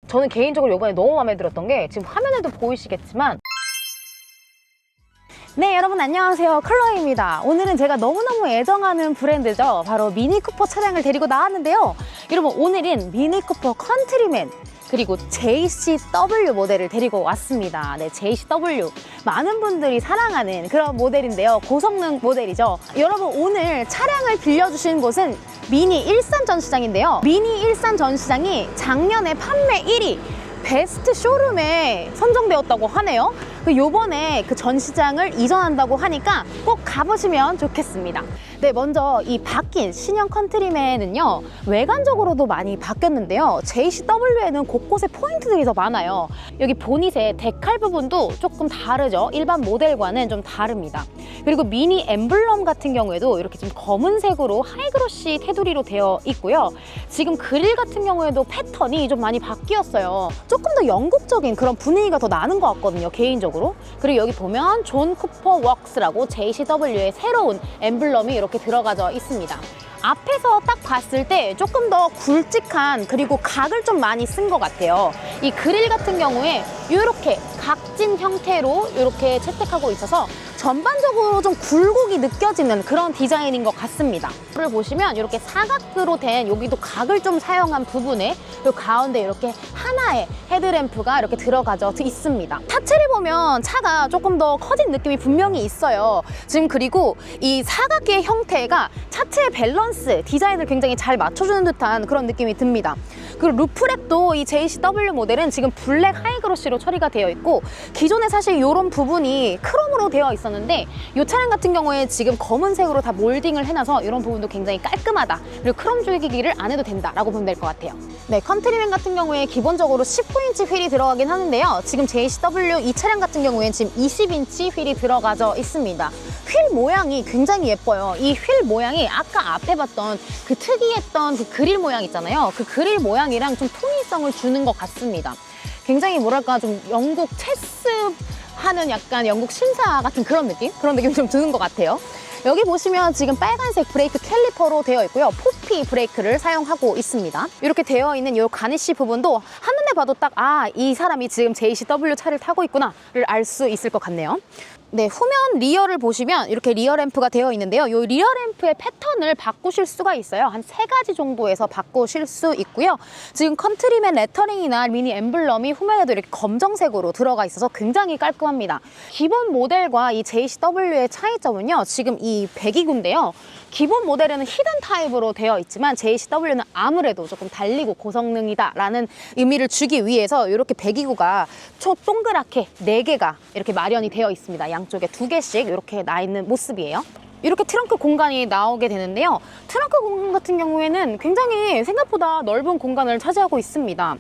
저는 개인적으로 이번에 너무 마음에 들었던 게 지금 화면에도 보이시겠지만 네, 여러분 안녕하세요. 클로에입니다. 오늘은 제가 너무너무 애정하는 브랜드죠. 바로 미니쿠퍼 차량을 데리고 나왔는데요. 여러분 오늘은 미니쿠퍼 컨트리맨 그리고 JCW 모델을 데리고 왔습니다. 네, JCW. 많은 분들이 사랑하는 그런 모델인데요. 고성능 모델이죠. 여러분 오늘 차량을 빌려주신 곳은 미니 일산 전시장인데요. 미니 일산 전시장이 작년에 판매 1위 베스트 쇼룸에 선정되었다고 하네요. 요번에 그 전시장을 이전한다고 하니까 꼭 가보시면 좋겠습니다. 네, 먼저 이 바뀐 신형 컨트리맨은요, 외관적으로도 많이 바뀌었는데요. JCW에는 곳곳에 포인트들이 더 많아요. 여기 보닛의 데칼 부분도 조금 다르죠. 일반 모델과는 좀 다릅니다. 그리고 미니 엠블럼 같은 경우에도 이렇게 좀 검은색으로 하이그로시 테두리로 되어 있고요. 지금 그릴 같은 경우에도 패턴이 좀 많이 바뀌었어요. 조금 더 영국적인 그런 분위기가 더 나는 것 같거든요, 개인적으로. 그리고 여기 보면 존 쿠퍼 웍스라고 JCW의 새로운 엠블럼이 이렇게 들어가져 있습니다. 앞에서 딱 봤을 때 조금 더 굵직한 그리고 각을 좀 많이 쓴 것 같아요. 이 그릴 같은 경우에 이렇게 각진 형태로 이렇게 채택하고 있어서 전반적으로 좀 굴곡이 느껴지는 그런 디자인인 것 같습니다. 이를 보시면 이렇게 사각으로 된 여기도 각을 좀 사용한 부분에 그리고 가운데 이렇게 하나의 헤드램프가 이렇게 들어가져 있습니다. 차체를 보면 차가 조금 더 커진 느낌이 분명히 있어요. 지금 그리고 이 사각의 형태가 차체의 밸런스, 디자인을 굉장히 잘 맞춰주는 듯한 그런 느낌이 듭니다. 그리고 루프렉도 이 JCW 모델은 지금 블랙 하이그로시로 처리가 되어 있고, 기존에 사실 이런 부분이 크롬으로 되어 있었는데 이 차량 같은 경우에 지금 검은색으로 다 몰딩을 해놔서 이런 부분도 굉장히 깔끔하다. 그리고 크롬 줄기기를 안 해도 된다라고 보면 될 것 같아요. 네, 컨트리맨 같은 경우에 기본적으로 19인치 휠이 들어가긴 하는데요. 지금 JCW 이 차량 같은 경우에는 지금 20인치 휠이 들어가져 있습니다. 휠 모양이 굉장히 예뻐요. 이 휠 모양이 아까 앞에 봤던 그 특이했던 그 그릴 모양 있잖아요. 그 그릴 모양이랑 좀 통일성을 주는 것 같습니다. 굉장히 뭐랄까 좀 영국 체스 하는 약간 영국 신사 같은 그런 느낌? 그런 느낌 좀 드는 것 같아요. 여기 보시면 지금 빨간색 브레이크 캘리퍼로 되어 있고요. 포피 브레이크를 사용하고 있습니다. 이렇게 되어 있는 이 가니쉬 부분도 한눈에 봐도 딱 이 사람이 지금 JCW 차를 타고 있구나를 알 수 있을 것 같네요. 네, 후면 리어를 보시면 이렇게 리어 램프가 되어 있는데요. 이 리어 램프의 패턴을 바꾸실 수가 있어요. 한 3가지 정도에서 바꾸실 수 있고요. 지금 컨트리맨 레터링이나 미니 엠블럼이 후면에도 이렇게 검정색으로 들어가 있어서 굉장히 깔끔합니다. 기본 모델과 이 JCW의 차이점은요. 지금 이 배기구인데요. 기본 모델에는 히든 타입으로 되어 있지만 JCW는 아무래도 조금 달리고 고성능이다라는 의미를 주기 위해서 이렇게 배기구가 동그랗게 4개가 이렇게 마련이 되어 있습니다. 양쪽에 2개씩 이렇게 나 있는 모습이에요. 이렇게 트렁크 공간이 나오게 되는데요. 트렁크 공간 같은 경우에는 굉장히 생각보다 넓은 공간을 차지하고 있습니다.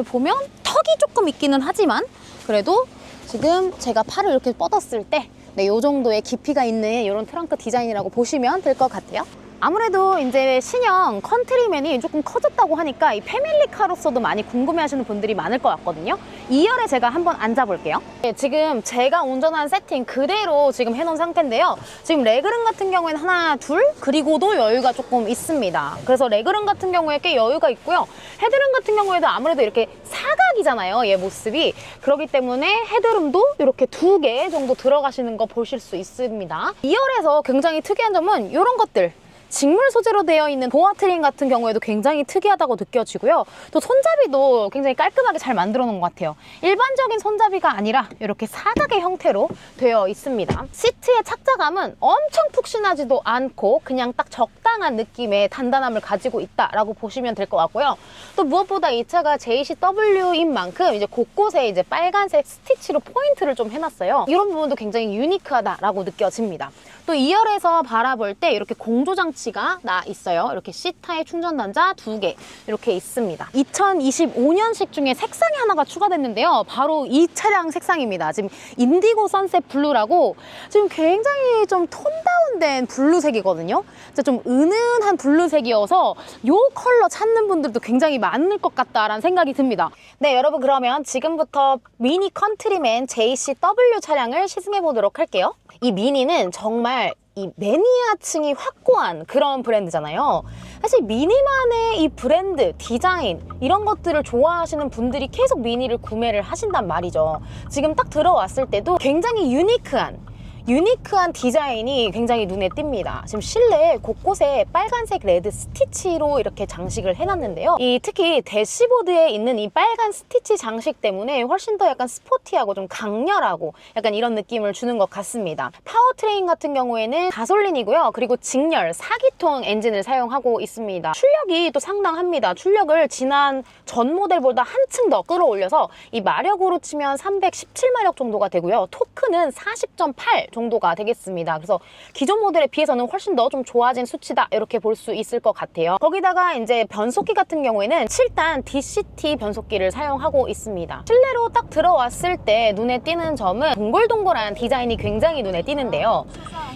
보면 턱이 조금 있기는 하지만 그래도 지금 제가 팔을 이렇게 뻗었을 때 네, 이 정도의 깊이가 있는 이런 트렁크 디자인이라고 보시면 될 것 같아요. 아무래도 이제 신형 컨트리맨이 조금 커졌다고 하니까 이 패밀리카로서도 많이 궁금해하시는 분들이 많을 것 같거든요. 2열에 제가 한번 앉아볼게요. 네, 지금 제가 운전한 세팅 그대로 지금 해놓은 상태인데요. 지금 레그룸 같은 경우에는 하나, 둘, 그리고도 여유가 조금 있습니다. 그래서 레그룸 같은 경우에 꽤 여유가 있고요. 헤드룸 같은 경우에도 아무래도 이렇게 사각이잖아요, 얘 모습이. 그렇기 때문에 헤드룸도 이렇게 2개 정도 들어가시는 거 보실 수 있습니다. 2열에서 굉장히 특이한 점은 이런 것들. 직물 소재로 되어 있는 보아 트림 같은 경우에도 굉장히 특이하다고 느껴지고요. 또 손잡이도 굉장히 깔끔하게 잘 만들어 놓은 것 같아요. 일반적인 손잡이가 아니라 이렇게 사각의 형태로 되어 있습니다. 시트의 착자감은 엄청 푹신하지도 않고 그냥 딱 적당한 느낌의 단단함을 가지고 있다라고 보시면 될 것 같고요. 또 무엇보다 이 차가 JCW인 만큼 이제 곳곳에 이제 빨간색 스티치로 포인트를 좀 해놨어요. 이런 부분도 굉장히 유니크하다라고 느껴집니다. 또 2열에서 바라볼 때 이렇게 공조장치가 나 있어요. 이렇게 C타입 충전 단자 2개 이렇게 있습니다. 2025년식 중에 색상이 하나가 추가됐는데요. 바로 이 차량 색상입니다. 지금 인디고 선셋 블루라고 지금 굉장히 좀 톤 다운된 블루색이거든요. 진짜 좀 은은한 블루색이어서 이 컬러 찾는 분들도 굉장히 많을 것 같다라는 생각이 듭니다. 네, 여러분 그러면 지금부터 미니 컨트리맨 JCW 차량을 시승해 보도록 할게요. 이 미니는 정말 이 매니아층이 확고한 그런 브랜드잖아요. 사실 미니만의 이 브랜드, 디자인 이런 것들을 좋아하시는 분들이 계속 미니를 구매를 하신단 말이죠. 지금 딱 들어왔을 때도 굉장히 유니크한 디자인이 굉장히 눈에 띕니다. 지금 실내 곳곳에 빨간색 레드 스티치로 이렇게 장식을 해놨는데요. 특히 대시보드에 있는 이 빨간 스티치 장식 때문에 훨씬 더 약간 스포티하고 좀 강렬하고 약간 이런 느낌을 주는 것 같습니다. 파워트레인 같은 경우에는 가솔린이고요. 그리고 직렬 4기통 엔진을 사용하고 있습니다. 출력이 또 상당합니다. 출력을 지난 전 모델보다 한층 더 끌어올려서 이 마력으로 치면 317마력 정도가 되고요. 토크는 40.8 정도가 되겠습니다. 그래서 기존 모델에 비해서는 훨씬 더 좀 좋아진 수치다 이렇게 볼 수 있을 것 같아요. 거기다가 이제 변속기 같은 경우에는 7단 DCT 변속기를 사용하고 있습니다. 실내로 딱 들어왔을 때 눈에 띄는 점은 동글동글한 디자인이 굉장히 눈에 띄는데요.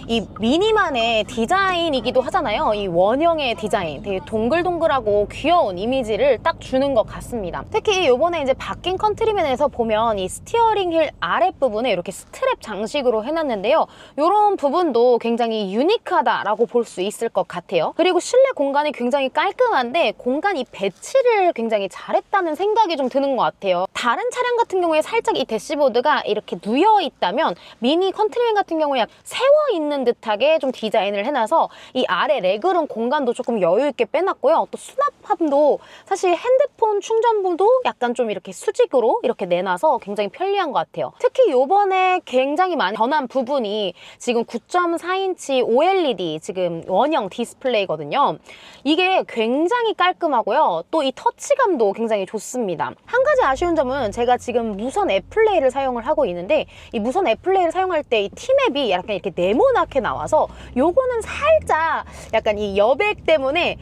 이 미니만의 디자인이기도 하잖아요. 이 원형의 디자인, 되게 동글동글하고 귀여운 이미지를 딱 주는 것 같습니다. 특히 이번에 이제 바뀐 컨트리맨에서 보면 이 스티어링 휠 아랫부분에 이렇게 스트랩 장식으로 해놨는데요. 이런 부분도 굉장히 유니크하다라고 볼 수 있을 것 같아요. 그리고 실내 공간이 굉장히 깔끔한데 공간 이 배치를 굉장히 잘했다는 생각이 좀 드는 것 같아요. 다른 차량 같은 경우에 살짝 이 대시보드가 이렇게 누여 있다면 미니 컨트리맨 같은 경우에 약 세워 있는 듯하게 좀 디자인을 해놔서 이 아래 레그룸 공간도 조금 여유 있게 빼놨고요. 또 수납함도 사실 핸드폰 충전부도 약간 좀 이렇게 수직으로 이렇게 내놔서 굉장히 편리한 것 같아요. 특히 요번에 굉장히 많이 변한 부분이 지금 9.4인치 OLED 지금 원형 디스플레이거든요. 이게 굉장히 깔끔하고요. 또 이 터치감도 굉장히 좋습니다. 한 가지 아쉬운 점은 제가 지금 무선 애플레이를 사용을 하고 있는데 이 무선 애플레이를 사용할 때 이 T맵이 약간 이렇게 네모나게 나와서 요거는 살짝 약간 이 여백 때문에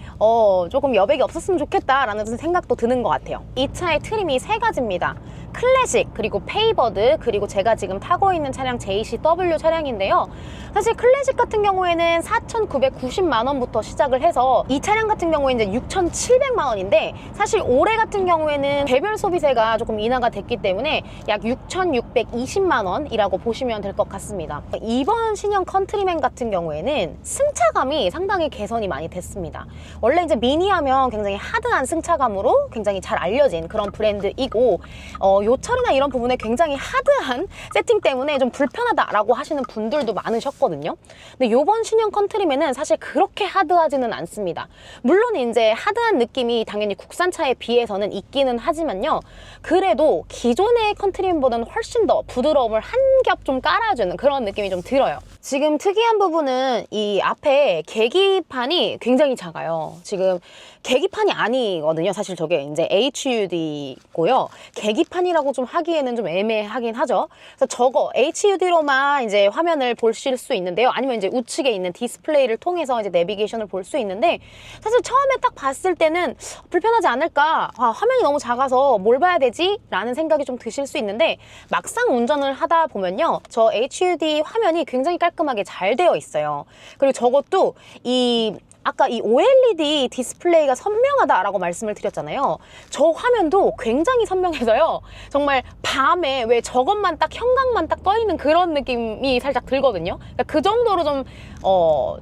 조금 여백이 없었으면 좋겠다라는 생각도 드는 것 같아요. 이 차의 트림이 세 가지입니다. 클래식, 그리고 페이버드, 그리고 제가 지금 타고 있는 차량 JCW 차량인데요. 사실 클래식 같은 경우에는 4,990만 원부터 시작을 해서 이 차량 같은 경우에 이제 6,700만 원인데 사실 올해 같은 경우에는 개별 소비세가 조금 인하가 됐기 때문에 약 6,620만 원이라고 보시면 될 것 같습니다. 이번 신형 컨트리맨 같은 경우에는 승차감이 상당히 개선이 많이 됐습니다. 원래 이제 미니하면 굉장히 하드한 승차감으로 굉장히 잘 알려진 그런 브랜드이고 요철이나 이런 부분에 굉장히 하드한 세팅 때문에 좀 불편하다라고 하시는 분들도 많으셨거든요. 근데 요번 신형 컨트리맨은 사실 그렇게 하드하지는 않습니다. 물론 이제 하드한 느낌이 당연히 국산차에 비해서는 있기는 하지만요. 그래도 기존의 컨트리맨보다는 훨씬 더 부드러움을 한 겹 좀 깔아주는 그런 느낌이 좀 들어요. 지금 특이한 부분은 이 앞에 계기판이 굉장히 작아요. 지금 계기판이 아니거든요. 사실 저게 이제 HUD고요. 계기판이라고 좀 하기에는 좀 애매하긴 하죠. 그래서 저거 HUD로만 이제 화면을 보실 수 있는데요. 아니면 이제 우측에 있는 디스플레이를 통해서 이제 내비게이션을 볼 수 있는데 사실 처음에 딱 봤을 때는 불편하지 않을까? 화면이 너무 작아서 뭘 봐야 되지? 라는 생각이 좀 드실 수 있는데 막상 운전을 하다 보면요. 저 HUD 화면이 굉장히 깔끔하게 잘 되어 있어요. 그리고 저것도 아까 이 OLED 디스플레이가 선명하다라고 말씀을 드렸잖아요. 저 화면도 굉장히 선명해서요. 정말 밤에 왜 저것만 딱 형광만 딱 떠 있는 그런 느낌이 살짝 들거든요. 그러니까 그 정도로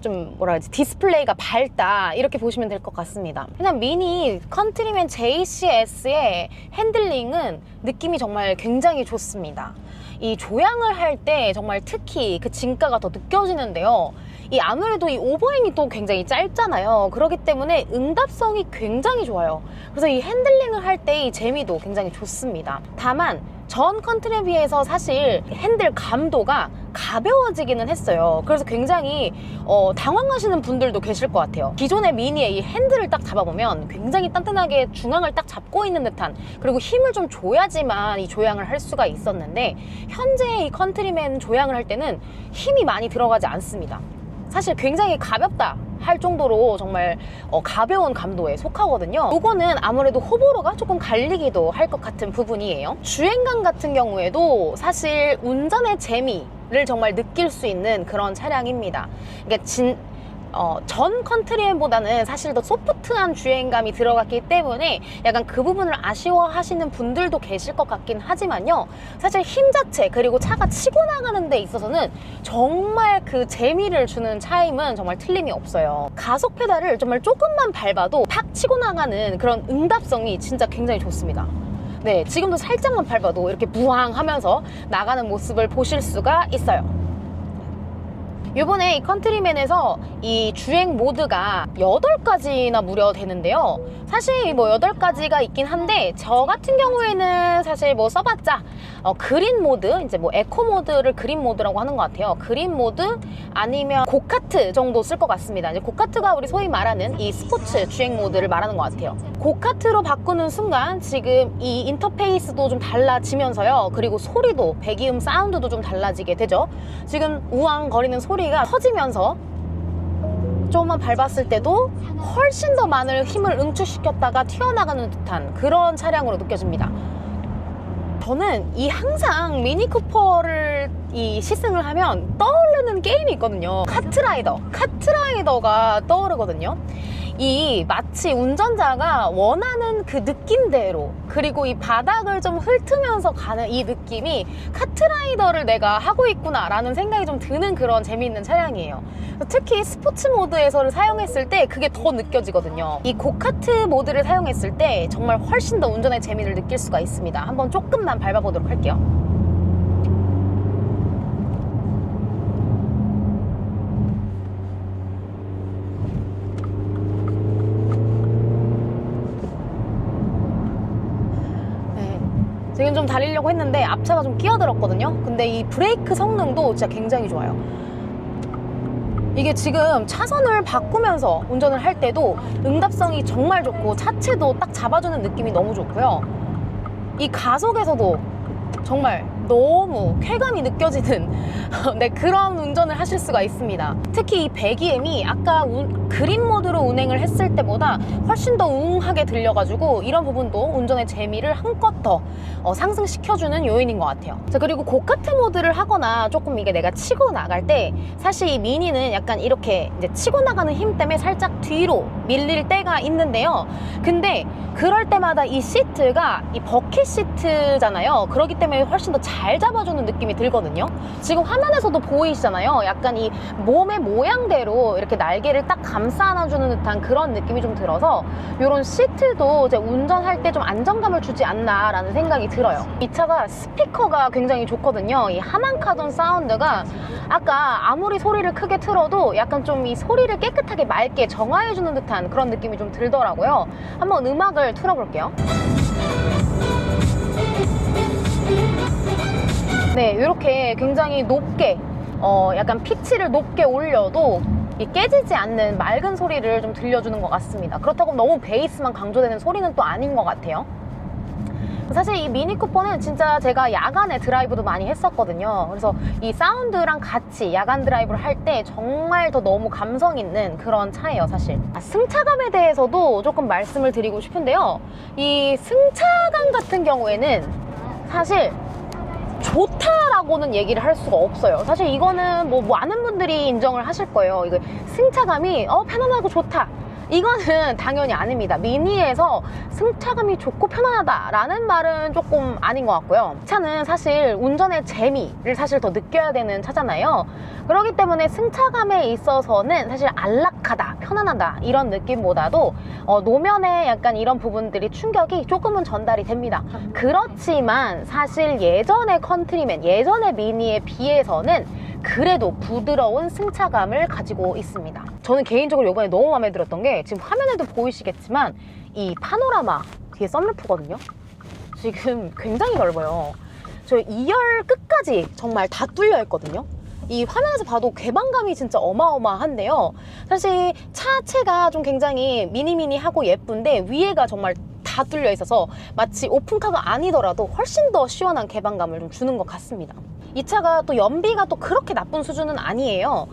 좀 뭐라 해야지 디스플레이가 밝다 이렇게 보시면 될 것 같습니다. 그냥 미니 컨트리맨 JCS의 핸들링은 느낌이 정말 굉장히 좋습니다. 이 조향을 할 때 정말 특히 그 진가가 더 느껴지는데요. 아무래도 이 오버행이 또 굉장히 짧잖아요. 그렇기 때문에 응답성이 굉장히 좋아요. 그래서 이 핸들링을 할 때 이 재미도 굉장히 좋습니다. 다만 전 컨트리에 비해서 사실 핸들 감도가 가벼워지기는 했어요. 그래서 굉장히 당황하시는 분들도 계실 것 같아요. 기존의 미니의 이 핸들을 딱 잡아보면 굉장히 단단하게 중앙을 딱 잡고 있는 듯한, 그리고 힘을 좀 줘야지만 이 조향을 할 수가 있었는데 현재 이 컨트리맨 조향을 할 때는 힘이 많이 들어가지 않습니다. 사실 굉장히 가볍다 할 정도로 정말 가벼운 감도에 속하거든요. 이거는 아무래도 호불호가 조금 갈리기도 할 것 같은 부분이에요. 주행감 같은 경우에도 사실 운전의 재미를 정말 느낄 수 있는 그런 차량입니다. 그러니까 전 컨트리맨보다는 사실 더 소프트한 주행감이 들어갔기 때문에 약간 그 부분을 아쉬워하시는 분들도 계실 것 같긴 하지만요. 사실 힘 자체 그리고 차가 치고 나가는 데 있어서는 정말 그 재미를 주는 차임은 정말 틀림이 없어요. 가속 페달을 정말 조금만 밟아도 팍 치고 나가는 그런 응답성이 진짜 굉장히 좋습니다. 네, 지금도 살짝만 밟아도 이렇게 부항 하면서 나가는 모습을 보실 수가 있어요. 이번에 이 컨트리맨에서 이 주행 모드가 8가지나 무려 되는데요. 사실 뭐 8가지가 있긴 한데 저 같은 경우에는 사실 뭐 써봤자 그린 모드, 이제 뭐 에코 모드를 그린 모드라고 하는 것 같아요. 그린 모드 아니면 고카트 정도 쓸 것 같습니다. 이제 고카트가 우리 소위 말하는 이 스포츠 주행 모드를 말하는 것 같아요. 고카트로 바꾸는 순간 지금 이 인터페이스도 좀 달라지면서요. 그리고 소리도 배기음 사운드도 좀 달라지게 되죠. 지금 우왕 거리는 소리가 터지면서 조금만 밟았을 때도 훨씬 더 많은 힘을 응축시켰다가 튀어나가는 듯한 그런 차량으로 느껴집니다. 저는 이 항상 미니쿠퍼를 이 시승을 하면 떠오르는 게임이 있거든요. 카트라이더가 떠오르거든요. 이 마치 운전자가 원하는 그 느낌대로, 그리고 이 바닥을 좀 훑으면서 가는 이 느낌이 카트라이더를 내가 하고 있구나 라는 생각이 좀 드는 그런 재미있는 차량이에요. 특히 스포츠 모드에서를 사용했을 때 그게 더 느껴지거든요. 이 고카트 모드를 사용했을 때 정말 훨씬 더 운전의 재미를 느낄 수가 있습니다. 한번 조금만 밟아보도록 할게요. 지금 좀 달리려고 했는데 앞차가 좀 끼어들었거든요. 근데 이 브레이크 성능도 진짜 굉장히 좋아요. 이게 지금 차선을 바꾸면서 운전을 할 때도 응답성이 정말 좋고 차체도 딱 잡아주는 느낌이 너무 좋고요. 이 가속에서도 정말 너무 쾌감이 느껴지는 네, 그런 운전을 하실 수가 있습니다. 특히 이 배기음이 아까 그린 모드로 운행을 했을 때보다 훨씬 더 웅하게 들려가지고 이런 부분도 운전의 재미를 한껏 더 상승시켜주는 요인인 것 같아요. 자, 그리고 고카트 모드를 하거나 조금 이게 내가 치고 나갈 때 사실 이 미니는 약간 이렇게 이제 치고 나가는 힘 때문에 살짝 뒤로 밀릴 때가 있는데요. 근데 그럴 때마다 이 시트가 이 버킷 시트잖아요. 그렇기 때문에 훨씬 더 잘 잡아주는 느낌이 들거든요. 지금 화면에서도 보이시잖아요. 약간 이 몸의 모양대로 이렇게 날개를 딱 감싸 안아주는 듯한 그런 느낌이 좀 들어서 이런 시트도 이제 운전할 때 좀 안정감을 주지 않나 라는 생각이 들어요. 이 차가 스피커가 굉장히 좋거든요. 이 하만카돈 사운드가 아까 아무리 소리를 크게 틀어도 약간 좀 이 소리를 깨끗하게 맑게 정화해주는 듯한 그런 느낌이 좀 들더라고요. 한번 음악을 틀어볼게요. 네, 이렇게 굉장히 높게 약간 피치를 높게 올려도 깨지지 않는 맑은 소리를 좀 들려주는 것 같습니다. 그렇다고 너무 베이스만 강조되는 소리는 또 아닌 것 같아요. 사실 이 미니쿠퍼는 진짜 제가 야간에 드라이브도 많이 했었거든요. 그래서 이 사운드랑 같이 야간 드라이브를 할 때 정말 더 너무 감성 있는 그런 차예요, 사실. 승차감에 대해서도 조금 말씀을 드리고 싶은데요. 이 승차감 같은 경우에는 사실 좋다라고는 얘기를 할 수가 없어요. 사실 이거는 뭐 많은 분들이 인정을 하실 거예요. 이거 승차감이 편안하고 좋다, 이거는 당연히 아닙니다. 미니에서 승차감이 좋고 편안하다라는 말은 조금 아닌 것 같고요. 차는 사실 운전의 재미를 사실 더 느껴야 되는 차잖아요. 그렇기 때문에 승차감에 있어서는 사실 안락하다, 편안하다 이런 느낌보다도 노면에 약간 이런 부분들이 충격이 조금은 전달이 됩니다. 그렇지만 사실 예전의 컨트리맨, 예전의 미니에 비해서는 그래도 부드러운 승차감을 가지고 있습니다. 저는 개인적으로 이번에 너무 마음에 들었던 게 지금 화면에도 보이시겠지만 이 파노라마 뒤에 썬루프거든요. 지금 굉장히 넓어요. 저 2열 끝까지 정말 다 뚫려 있거든요. 이 화면에서 봐도 개방감이 진짜 어마어마한데요. 사실 차체가 좀 굉장히 미니미니하고 예쁜데 위에가 정말 다 뚫려 있어서 마치 오픈카가 아니더라도 훨씬 더 시원한 개방감을 좀 주는 것 같습니다. 이 차가 또 연비가 또 그렇게 나쁜 수준은 아니에요.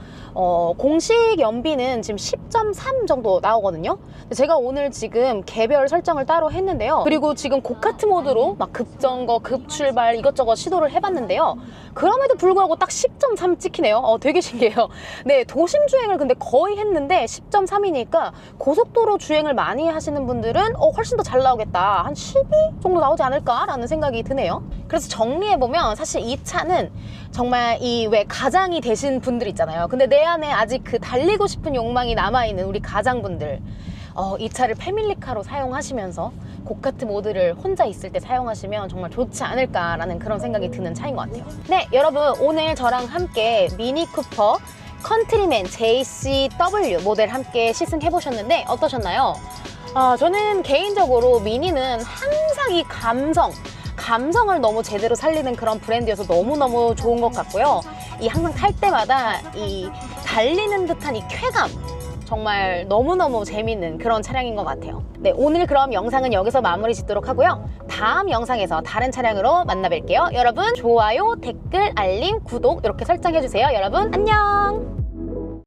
공식 연비는 지금 10.3 정도 나오거든요. 근데 제가 오늘 지금 개별 설정을 따로 했는데요. 그리고 지금 고카트 모드로 막 급정거, 급출발 이것저것 시도를 해봤는데요. 그럼에도 불구하고 딱 10.3 찍히네요. 되게 신기해요. 네, 도심 주행을 근데 거의 했는데 10.3이니까 고속도로 주행을 많이 하시는 분들은 훨씬 더 잘 나오겠다. 한 12 정도 나오지 않을까라는 생각이 드네요. 그래서 정리해보면 사실 이 차는 정말 이 왜 가장이 되신 분들 있잖아요. 근데 내 안에 아직 그 달리고 싶은 욕망이 남아있는 우리 가장분들, 이 차를 패밀리카로 사용하시면서 고카트 모드를 혼자 있을 때 사용하시면 정말 좋지 않을까라는 그런 생각이 드는 차인 것 같아요. 네, 여러분 오늘 저랑 함께 미니 쿠퍼 컨트리맨 JCW 모델 함께 시승해보셨는데 어떠셨나요? 저는 개인적으로 미니는 항상 이 감성을 너무 제대로 살리는 그런 브랜드여서 너무너무 좋은 것 같고요. 이 항상 탈 때마다 이 달리는 듯한 이 쾌감, 정말 너무너무 재밌는 그런 차량인 것 같아요. 네, 오늘 그럼 영상은 여기서 마무리 짓도록 하고요. 다음 영상에서 다른 차량으로 만나 뵐게요. 여러분 좋아요, 댓글, 알림, 구독 이렇게 설정해주세요. 여러분 안녕!